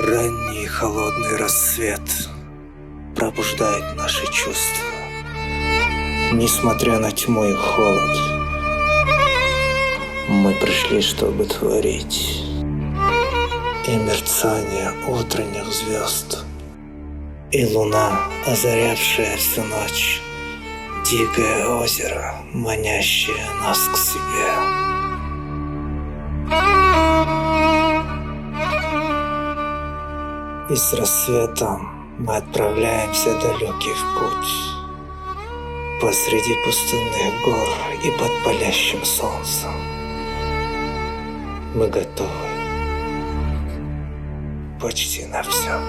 Ранний холодный рассвет пробуждает наши чувства. Несмотря на тьму и холод, мы пришли, чтобы творить. И мерцание утренних звезд, и луна, озарявшая всю ночь, дикое озеро, манящее нас к себе. И с рассветом мы отправляемся далекий в путь. Посреди пустынных гор и под палящим солнцем. Мы готовы почти на все.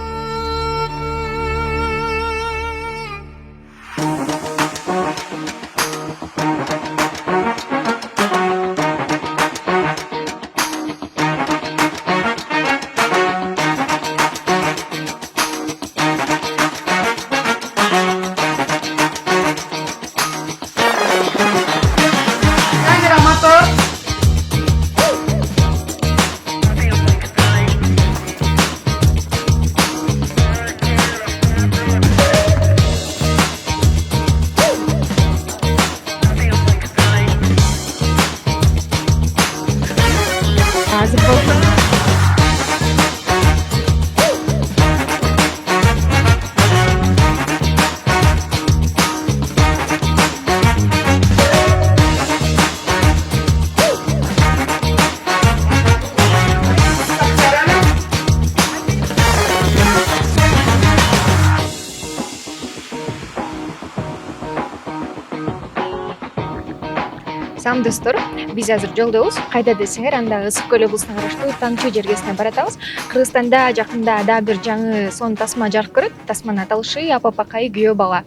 Салам достор, биз азыр жолдобуз. Кайда десеңер, анда Ысык көл облусуна караштуу Тамчы жергесине баратабыз. Кыргызстанда жакында дагы бир жаңы сонун тасма жарык көрөт. Тасманын аталышы Апапакай күйөө бала.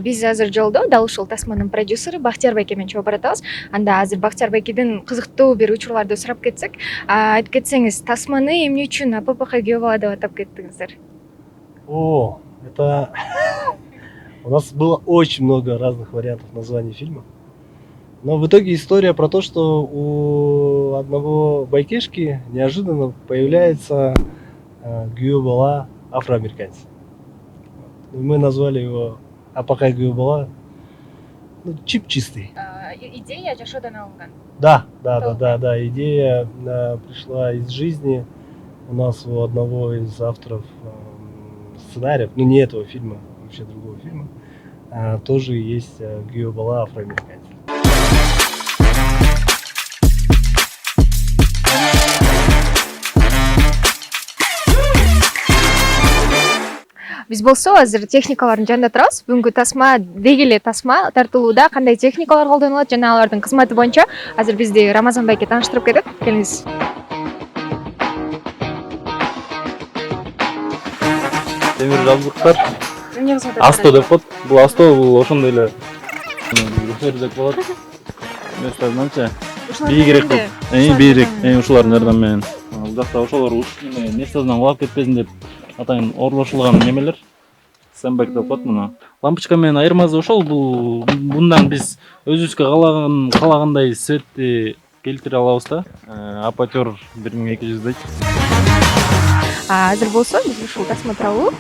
Биз азыр жолдо дал ушул тасманын продюсери Бактияр байке менен чогуу баратабыз. Анда азыр Бактияр байкеден кызыктуу бир учурларды сурап кетсек, айтып кетсеңиз, тасманы эмне үчүн Апапакай күйөө бала деп атап кеттиңиздер? Это у нас было очень много разных вариантов названий фильма. Но в итоге история про то, что у одного байкешки неожиданно появляется күйөө бала афроамериканец. И мы назвали его Апакай күйөө бала. Чип чистый. Идея жашоодон алынган. Да. Идея пришла из жизни. У нас у одного из авторов сценариев, ну не этого фильма, вообще другого фильма, тоже есть күйөө бала афроамериканец. Биз болсо азыр техникалардын жанында турабыз. Бүгүнкү тасма дегеле тасма тартылууда кандай техникалар колдонулат жана алардын кызматы боюнча азыр бизди Рамазан байке тааныштырып кетет. Келиңиз. Темир жабдыктар. Эмне кызмат Асто деп коет. Бул асто бул ошондой эле деп болот. Мынча бийигирээк кылып, бийирээк, ушулардын жардамы менен. Бул жакта ошолор несезинен кулап кетпесин деп атайын орлошулган немелер. Сэмбек деп коет муну. Лампочка менен айырмасы ошол, мындан биз өзүбүзгө каалагандай светти келтире алабыз да. Апатер 1200 дейт. Азыр болсо биз ушул тасма тууралуу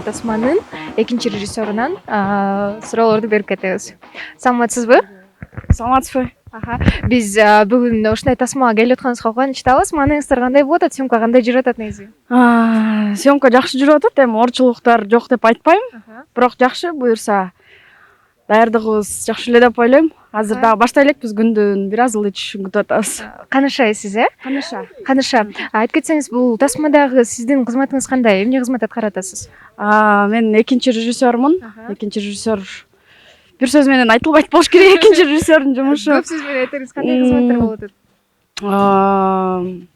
тасманын экинчи режиссерунан суроолорду берип кетебиз. Саламатсызбы? Саламатсызбы? Биз бүгүн ушундай тасмага келип атканыбызга кубанычтабыз. Маанайыңыздар кандай болуп атат? Съемка кандай жүрүп атат негизи? Съемка жакшы жүрүп атат. Эми орчулуктар жок деп айтпайм. Бирок жакшы, буюрса даярдыгыбыз жакшы эле деп ойлойм. Азыр дагы баштай элекпиз, күндүн бир аз ылыч күтүп атабыз. Канышайсыз, Каныша. Айтып кетсеңиз, бул тасмадагы сиздин кызматыңыз кандай? Эмне кызмат аткарып атасыз? Мен экинчи режиссермун. Экинчи режиссер бир сөз менен айтылбайт болуш керек. Экинчи режиссердин жумушу. Көп сөз менен айтыңыз, кандай кызматтар болуп атат?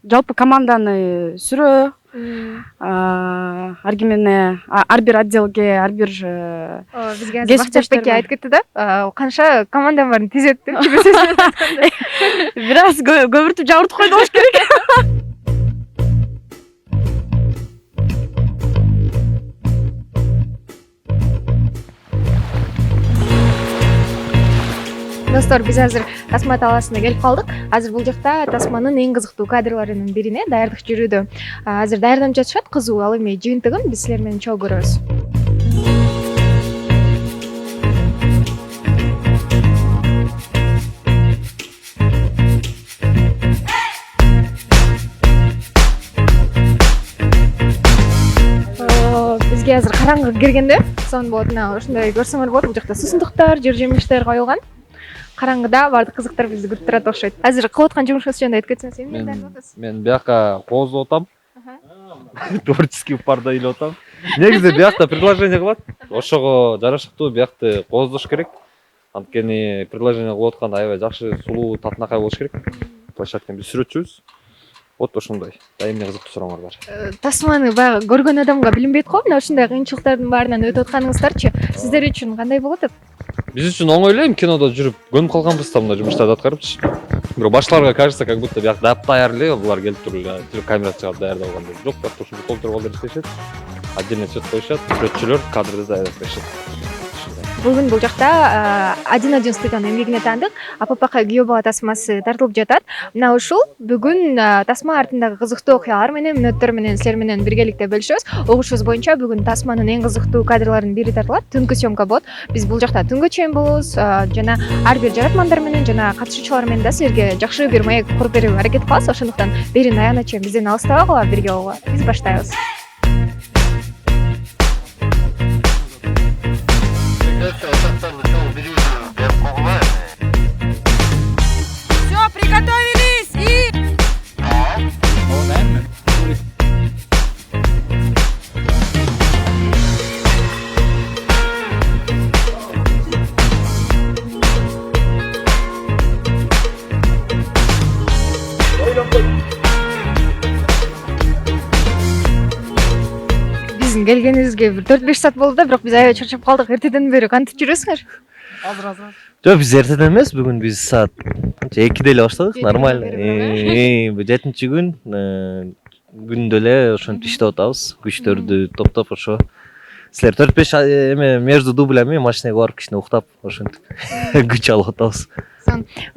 Жалпы команданы сүрөө, ар бир отделге, ар бир бизге азыр Бактияр байке айтып кетти да, канча командам барын тизет деп. Бир аз көбүртүп жабыртып койду болуш керек. достор, биз азыр тасма талаасына келип калдык. Азыр бул жакта тасманын эң кызыктуу кадрларынын бирине даярдык жүрүүдө. Азыр даярданып жатышат, кызуу. Ал эми жыйынтыгын биз силер менен чогуу көрөбүз. Бизге азыр караңгы киргенде сон болот. Мына ушундай көрсөңөр болот. Бул жакта суусундуктар, жер жемиштер коюлган. Караңгыда баардык кызыктар бизди күтүп турат окшойт. Азыр кылып аткан жумушуңуз жөнүндө айтып кетсеңиз, эмне даярдап атасыз? Мен бияка кооздоп атам. Творческий парда илип атам. Негизи биякта предложение кылат. Ошого жарашыктуу биякты кооздош керек. Анткени предложение кылып атканда аябай жакшы, сулуу, татынакай болуш керек. Площадканы биз сүрөтчүбүз. Вот ошондой. Да эмне кызыктуу сурооңор бар? Тасманы баягы көргөн адамга билинбейт го. Мына ушундай кыйынчылыктардын баарынан өтүп атканыңыздарчы, сиздер үчүн кандай болот деп? Биз үчүн оңой эле, кинодо жүрүп көнүп калганбыз да мына жумуштарды аткарыпчы. Бирок башкаларга кажется, как будто бияк даяр эле, булар келип туруп эле камера чыгып даярдап алгандай. Жок, бияк ушинтип толтуруп алып иштешет. Отдельно свет коюшат, сүрөтчүлөр кадрды даярдап беришет. Бүгүн бул жакта 1-1 студиянын эмгегине таандык. АППК күйөө бала тасмасы тартылып жатат. Мына ушул бүгүн тасма артындагы кызыктуу окуялар менен, мүнөттөр менен силер менен биргеликте бөлүшөбүз. Угушубуз боюнча бүгүн тасманын эң кызыктуу кадрларынын бири тартылат. Түнкү съемка болот. Биз бул жакта түнгө чейин болобуз. Жана ар бир жаратмандар менен жана катышуучулар менен да силерге жакшы бир маек куруп берүүгө аракет кылабыз. Ошондуктан берин аягына чейин бизден алыстабагыла, бирге болгула. Биз баштайбыз. Все, приготовились и... Биздин келгенибизге бир 4-5 саат болду да, бирок биз аябай чарчап калдык. Эртеден бери кантип жүрөсүңөр? Жок, биз эртеден эмес, бүгүн биз саат 2-де эле баштадык, нормально. 7-чи күн күндө эле ошентип иштеп атабыз. Күчтөрдү топтоп ошо. Силер 4-5 эме между дублями машинеге барып кичине уктап ошентип күч алып атабыз.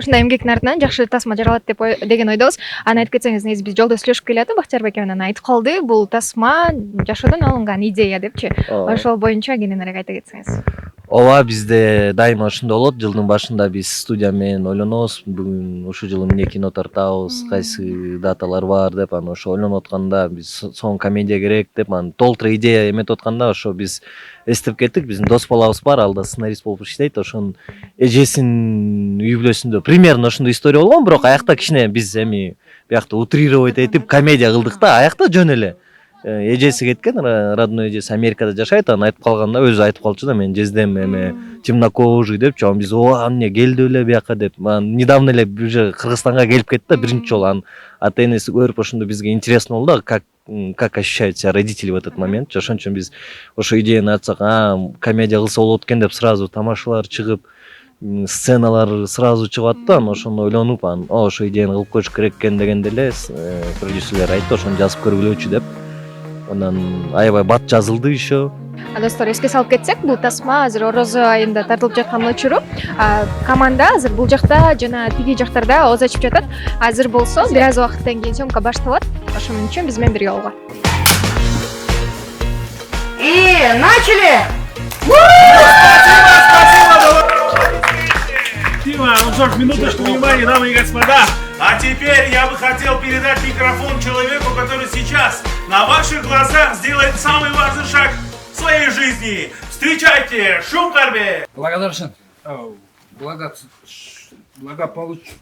Ушундай эмгектин артынан жакшы тасма жаралат деген ойдобуз. Аны айтып кетсеңиз, негизи биз жолдо сүйлөшүп келатып, Бактиярбек эке менен айтып калды. Бул тасма жашоодон алынган идея депчи. Ошол боюнча кененирээк айта кетсеңиз. Ооба, бизде дайыма ошондой болот. Жылдын башында биз студия менен ойлонобуз. Бүгүн ушул жылы эмне кино тартабыз, кайсы даталар бар деп, аны ошо ойлонуп атканда биз соң комедия керек деп, аны толтура идея эметип атканда ошо биз эстеп кеттик. Биздин дос балабыз бар, ал да сценарист болуп иштейт. Ошонун эжесинин үй бүлөсүндө примерно ошондой история болгон, бирок аякта кичине биз эми биякта утрировать этип комедия кылдык да, аякта жөн эле. Эжеси кеткен, родной эжеси Америкада жашайт, аны айтып калганда өзү айтып калчу да, мен жездем эме темнокожий депчи. Биз эмне келди эле бияка деп. Недавно эле уже Кыргызстанга келип кетти да, биринчи жолу. Анын ата энеси көрүп ошондо бизге интересно болду да, как ощущают себя родители в этот момент. Ошон үчүн биз ошо идеяны айтсак, комедия кылса болот экен деп сразу тамашалар чыгып, сценалар сразу чыгып атты. Ошону ойлонуп, ошо идеяны кылып коюш керек экен дегенде эле продюсерлер айтты, ошону жазып көргүлөчү деп. Анан аябай бат жазылды еще. Достор, эске салып кетсек, бул тасма азыр орозо айында тартылып жаткан учуру. Команда азыр бул жакта жана тиги жактарда ооз ачып жатат. Азыр болсо бир аз убакыттан кийин съемка башталат. Ошон үчүн биз менен бирге болгула. И начали! Дима, ну что ж, минуточку внимания, дамы и господа. А теперь я бы хотел передать микрофон человеку, который сейчас на ваших глазах сделает самый важный шаг в своей жизни. Встречайте, Шумкарбек! Благодаршын. Благополучно.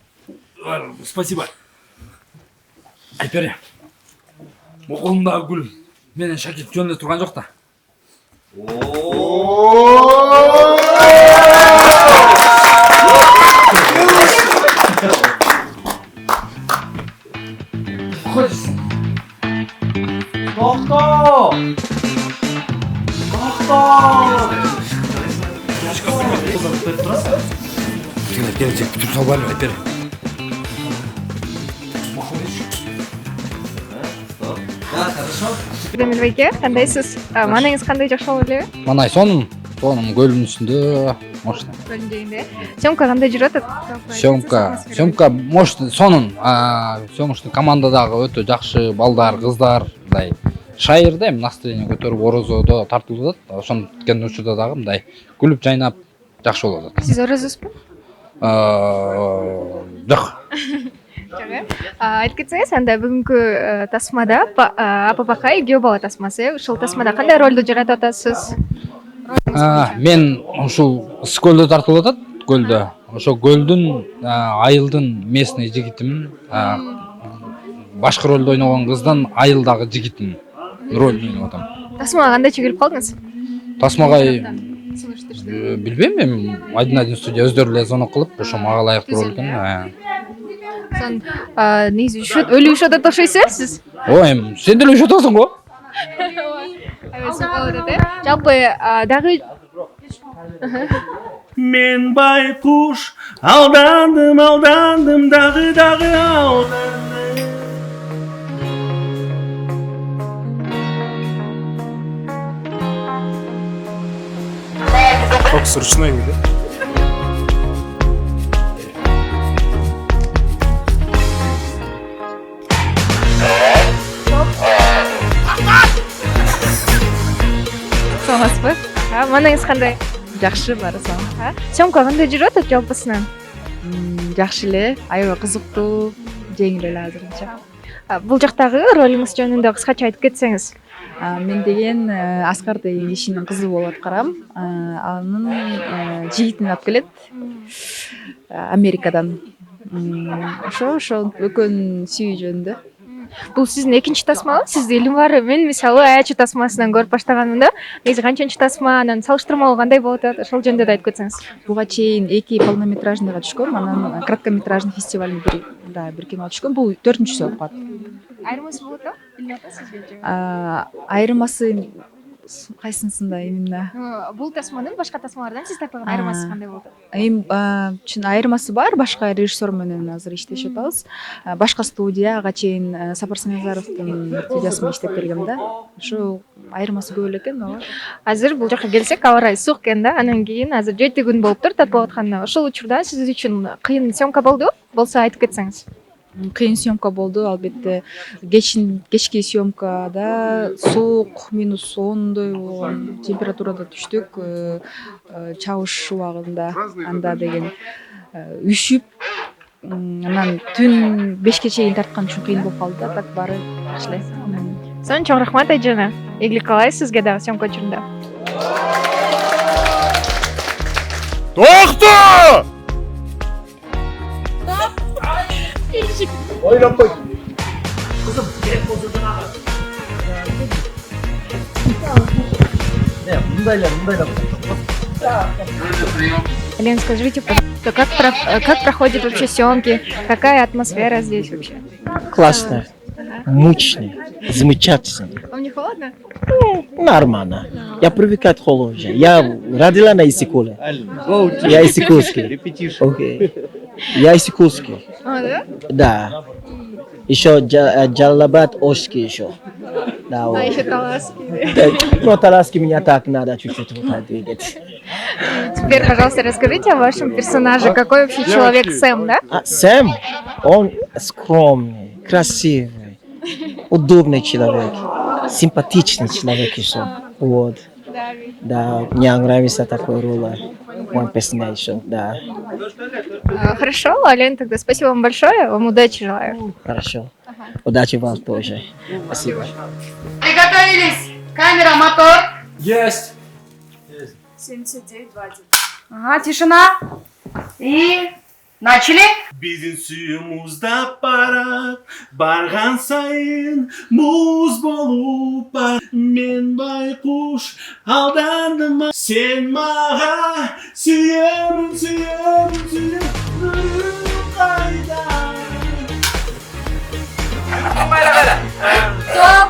Спасибо. Айпери. Колумдагы гүл менен шакирт жөнүндө турган жок да. Келечек бүтүп салбайлы, Айпери. Демир байке, кандайсыз? Маанаңыз кандай, жакшы болуп элеби? Манай сонун сонун көлдүн үстүндө мощный. Көлүндөгүндө. Съемка кандай жүрүп атат? Съемка мощный, сонун. Съемочный командадагы өтө жакшы балдар, кыздар, мындай шайыр да, эми настроение көтөрүп орозодо тартылып атат. Ошондон учурда дагы мындай күлүп жайнап жакшы болуп атат. Сиз орозосузбу? Жок. Айтып кетсеңиз, анда бүгүнкү тасмада Апа Бакай күйөө бала тасмасы. Ушул тасмада кандай ролду жаратып атасыз? Мен ушул Ысык-көлдө тартылып атат, көлдө. Ошо көлдүн айылдын местный жигитимин. Башкы ролду ойногон кыздын айылдагы жигитин ролун ойноп атам. Тасмага кандайча келип калдыңыз? Тасмага билбейм, эми один студия өздөрү эле звонок кылып, ошо мага ылайыктуу роль экен. Сон негизи өлү ушат окшойсуз сиз? Эми сен деле ушат атасың го. Жалпы дагы Мен байкуш алдандым дагы алданdım. Фокус ручной виде. саламатсызбы? Манаңыз кандай? Жакшы баары сау. Съемка кандай жүрүп атат жалпысынан? Жакшы эле, аябай кызыктуу, жеңил эле азырынча. Бул жактагы ролуңуз жөнүндө кыскача айтып кетсеңиз. Мен деген Аскар деген кишинин кызы болуп аткарам. Анын жигитин алып келет Америкадан. Ошо экөөнүн сүйүү жөнүндө. Бул сиздин экинчи тасмабы? Сизде илим бар. Мен мисалы Аячы тасмасынан көрүп баштаганымда, негизи канчанчы тасма, анан салыштырмалуу кандай болуп атат? Ошол жөнүндө да айтып кетсеңиз. Буга чейин 2 полнометражныйга түшкөм, анан краткометражный фестиваль бир кино түшкөм. Бул 4-чүсү болуп калат. Айырмасы болот да? Билип атасызбы? Айырмасы кайсынсында именно? Бул тасманын башка тасмалардан сиз тапкан айырмасы кандай болот? Чын айырмасы бар, башка режиссер менен азыр иштешип атабыз. Башка студия, ага чейин Сапар Саназаровдун студиясында иштеп келгем да. Ошо айырмасы көп эле экен, ооба. Азыр бул жака келсек, аба ырайы суук экен да. Анан кийин азыр 7 күн болуптур татылып атканына. Ошол учурда сиз үчүн кыйын съемка болду? Болсо айтып кетсеңиз. Кыйын съемка болду, албетте. Кечки съемкада суук -10 болгон температурада түштүк. Чабыш убагында анда деген үшүп, анан түн 5ке чейин тарткан үчүн кыйын болуп калды да, так баары жакшы эле. Сонун чоң рахмат Айжана. Ийгилик каалайбыз сизге дагы съемка учурунда. Токто! Ойлоп кой. Лен, скажите, пожалуйста, как проходят вообще съемки? Какая атмосфера здесь вообще? Классно, мощно, замечательно. Вам не холодно? Нормально. Я привык от холода. Я родила на Исыкуле. Я Исыкульский. Окей. Я Исыкульский. Да? Да. Еще Джалабад Ошский еще. Да, вот. Еще Таласский. Ну, Таласский меня так надо чуть-чуть вот так двигать. Теперь, пожалуйста, расскажите о вашем персонаже. Какой вообще человек Сэм, да? Сэм, он скромный, красивый, удобный человек, симпатичный человек еще. Вот. Да, мне нравится такой роль. Мой персонаж еще, да. Хорошо, Лен, тогда спасибо вам большое. Вам удачи желаю. Хорошо. Удачи вам тоже. Спасибо. Приготовились! Камера, мотор! Есть. 79-20. Ага, тишина. И начали. Bizim suyumuzda para bargan sayın muz bolup bar. Men baykuş aldandım sen mağa suyum kayda. Стоп!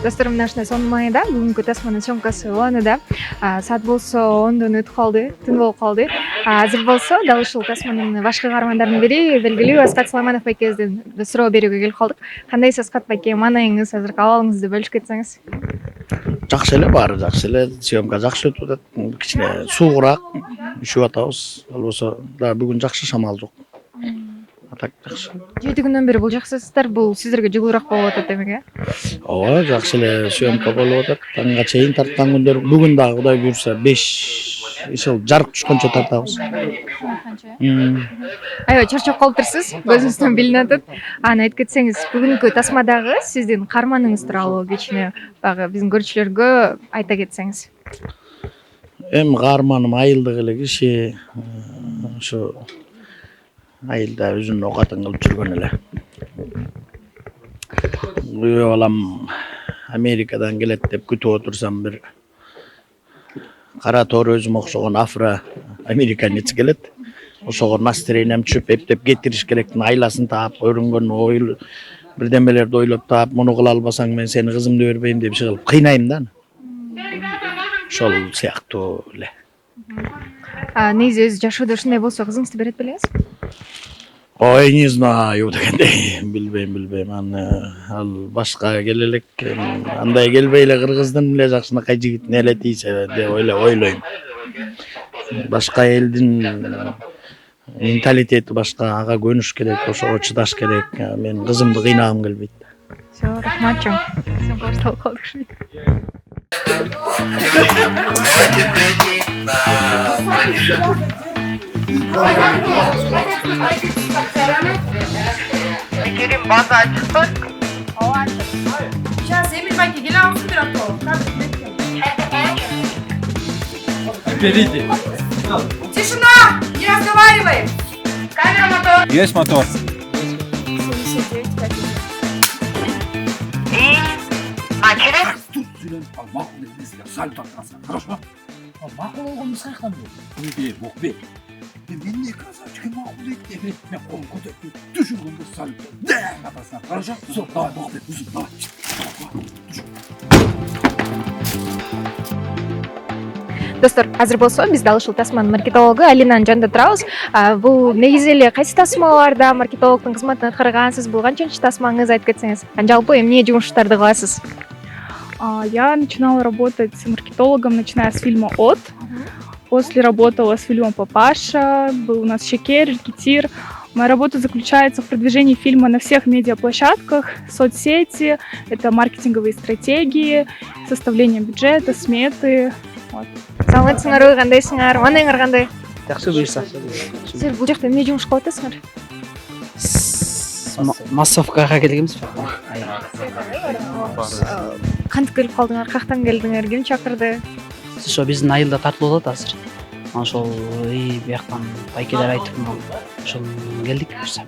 Досторум, нашына сонун маайда бүгүнкү тасманын съемкасы уланууда. Саат болсо 10дон өтүп калды, түн болуп калды. азыр болсо дал ушул тасманын башкы каармандарынын бири белгилүү Аскат Сулайманов байкебизден суроо берүүгө келип калдык. Кандайсыз Аскат байке, маанайыңыз, азыркы абалыңызды бөлүшүп кетсеңиз? Жакшы эле, баары жакшы эле. Съемка жакшы өтүп атат. Кичине суугураак үшүп атабыз. Албосо да бүгүн жакшы шамал жок. Так жакшы. 7 күндөн бери бул жакшысыздар, бул сиздерге жылуураак болуп атат демек, Ооба, жакшы эле съемка болуп атат. Таңга чейин тарткан күндөр, бүгүн дагы Кудай буйрса 5 ишил жарык түшкөнчө тартабыз. Аябай чарчап калыптырсыз, көзүңүздөн билинип атат. Аны айтып кетсеңиз, бүгүнкү тасмадагы сиздин каарманыңыз тууралуу кичине багы биздин көрүүчүлөргө айта кетсеңиз. Эми каарманым айылдык эле киши, ошо айылда өзүнүн оокатын кылып жүргөн эле. Күйөө балам Америкадан келет деп күтүп отурсам, бир кара тоор өзүмө окшогон афро-американец келет. Ошого настроением түшүп, эптеп кетириш керектин айласын таап, өрүнгөн ой бирдемелерди ойлоп таап, муну кыла албасаң мен сени кызымды бербейм деп иши кылып кыйнайм да. Ошол сыяктуу эле. Негизи өзү жашоодо ушундай болсо кызыңызды берет белеңиз? Ой, не знаю дегендей, билбейм. Ал башка келе элек, андай келбей эле кыргыздын эле жакшынакай жигитине эле тийсе деп ойлойм. Башка элдин менталитети башка, ага көнүш керек, ошого чыдаш керек. Мен кызымды кыйнагым келбейт. Всё, рахмат чоң. Сейчас Эмиль байке келе алсын бир ото. Берите. Тишина! Не разговариваем! Камера, мотор! Есть мотор. Мақұл болғанды саяқтан бер. Мен не красавчик, мақұл дейді. Мен қолым көтеріп düşürгенде салют. Да, атасына. Хорошо? Все, давай, мақұл дейді. Үзіп, давай. Достор, азыр болсо биз дал ушул тасманын маркетологу Алинанын жанында турабыз. Бул негизи эле кайсы тасмаларда маркетологдун кызматын аткаргансыз? Бул канчанчы тасмаңыз айтып кетсеңиз? Жалпы эмне жумуштарды кыласыз? Я начинала работать маркетологом, начиная с фильма «От». После работала с фильмом «Папаша», был у нас «Шекер», «Рекетир». Моя работа заключается в продвижении фильма на всех медиаплощадках, соцсети, это маркетинговые стратегии, составление бюджета, сметы. Саламатсыңарбы, кандайсыңар? Маанайыңар кандай? Жакшы буйрса. Сиздер бул жакта эмне жумуш кылып атасыңар? Массовкага келгенбиз. Кантип келип калдыңар? Каяктан келдиңер? Ким чакырды? Ошо биздин айылда тартылып атат азыр. Ошол бияктан байкелер айтып, ошол келдик буюрса.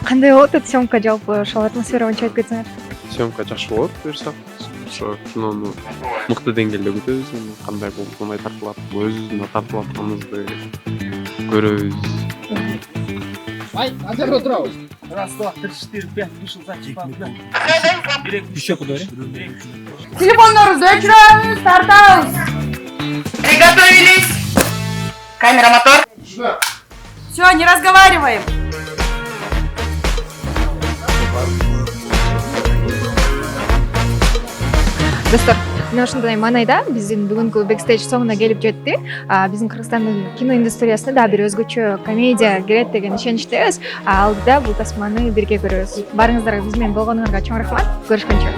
Кандай болуп атат съемка жалпы? Ошол атмосфера боюнча айтып кетсеңер. Съемка жакшы болот буюрса. Ошо кинону мыкты деңгээлде күтөбүз. Кандай болуп, кандай тартылат, өзүбүздүн тартылып атканыбызды көрөбүз. Ай, азыр отурабыз. Раз, два, три, четыре, пять, вышел зайчик. Еще куда? Телефоннорубузду өчүрөбүз, тартабыз. Приготовились. Камера, мотор. Все, не разговариваем. Достор, мен ушундай маанайда биздин бүгүнкү бекстейдж соңуна келип жетти. Биздин Кыргызстандын кино индустриясына да бир өзгөчө комедия кирет деген ишеничтебиз. Алдыда бул тасманы бирге көрөбүз. Барыңыздарга биз менен болгонуңарга чоң рахмат. Көрүшкөнчө.